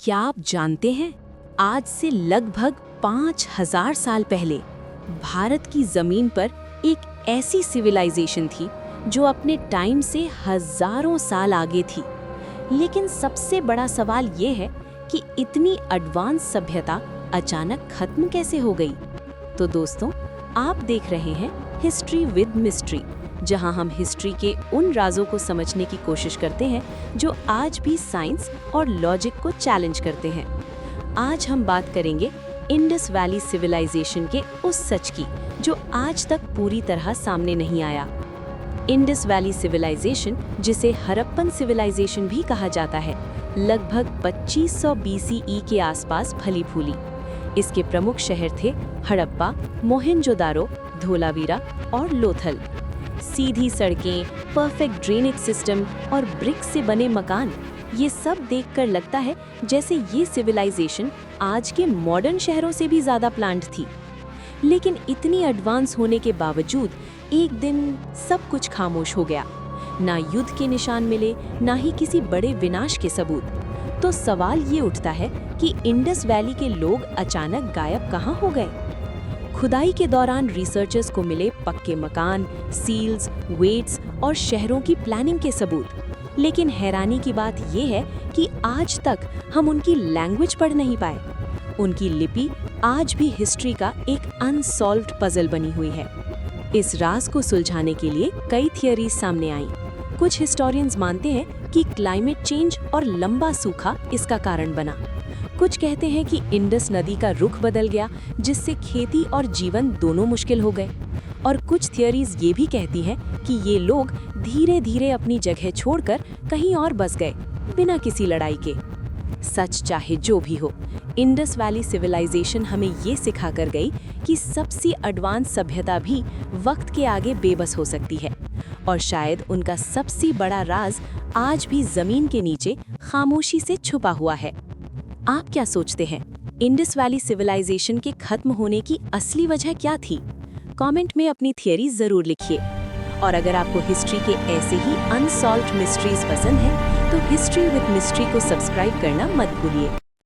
क्या आप जानते हैं, आज से लगभग 5000 साल पहले भारत की जमीन पर एक ऐसी सिविलाइजेशन थी जो अपने टाइम से हजारों साल आगे थी। लेकिन सबसे बड़ा सवाल ये है कि इतनी एडवांस सभ्यता अचानक खत्म कैसे हो गई। तो दोस्तों, आप देख रहे हैं हिस्ट्री विद मिस्ट्री, जहां हम हिस्ट्री के उन राजों को समझने की कोशिश करते हैं जो आज भी साइंस और लॉजिक को चैलेंज करते हैं। आज हम बात करेंगे इंडस वैली सिविलाइजेशन के उस सच की जो आज तक पूरी तरह सामने नहीं आया। इंडस वैली सिविलाइजेशन, जिसे हड़प्पन सिविलाइजेशन भी कहा जाता है, लगभग 2500 BCE के आसपास फली फूली। इसके प्रमुख शहर थे हड़प्पा, मोहेंजोदारो, धोलावीरा और लोथल। सीधी सड़कें, परफेक्ट ड्रेनेज सिस्टम और ब्रिक से बने मकान, ये सब देखकर लगता है जैसे ये सिविलाइजेशन आज के मॉडर्न शहरों से भी ज़्यादा प्लान्ड थी। लेकिन इतनी एडवांस होने के बावजूद एक दिन सब कुछ खामोश हो गया। ना युद्ध के निशान मिले, ना ही किसी बड़े विनाश के सबूत। तो सवाल ये उठता है कि इंडस वैली के लोग अचानक गायब कहाँ हो गए। खुदाई के दौरान रिसर्चर्स को मिले पक्के मकान, सील्स, वेट्स और शहरों की प्लानिंग के सबूत। लेकिन हैरानी की बात यह है कि आज तक हम उनकी लैंग्वेज पढ़ नहीं पाए। उनकी लिपि आज भी हिस्ट्री का एक अनसॉल्व्ड पजल बनी हुई है। इस राज को सुलझाने के लिए कई थियरीज सामने आईं। कुछ हिस्टोरियंस मानते हैं कि क्लाइमेट चेंज और लंबा सूखा इसका कारण बना। कुछ कहते हैं कि इंडस नदी का रुख बदल गया, जिससे खेती और जीवन दोनों मुश्किल हो गए। और कुछ थियरीज ये भी कहती हैं कि ये लोग धीरे धीरे अपनी जगह छोड़कर कहीं और बस गए, बिना किसी लड़ाई के। सच चाहे जो भी हो, इंडस वैली सिविलाइजेशन हमें ये सिखा कर गई कि सबसे एडवांस सभ्यता भी वक्त के आगे बेबस हो सकती है। और शायद उनका सबसे बड़ा राज आज भी जमीन के नीचे खामोशी से छुपा हुआ है। आप क्या सोचते हैं, इंडस वैली सिविलाइजेशन के खत्म होने की असली वजह क्या थी? कमेंट में अपनी थियरी जरूर लिखिए। और अगर आपको हिस्ट्री के ऐसे ही अनसॉल्व्ड मिस्ट्रीज पसंद है, तो हिस्ट्री विद मिस्ट्री को सब्सक्राइब करना मत भूलिए।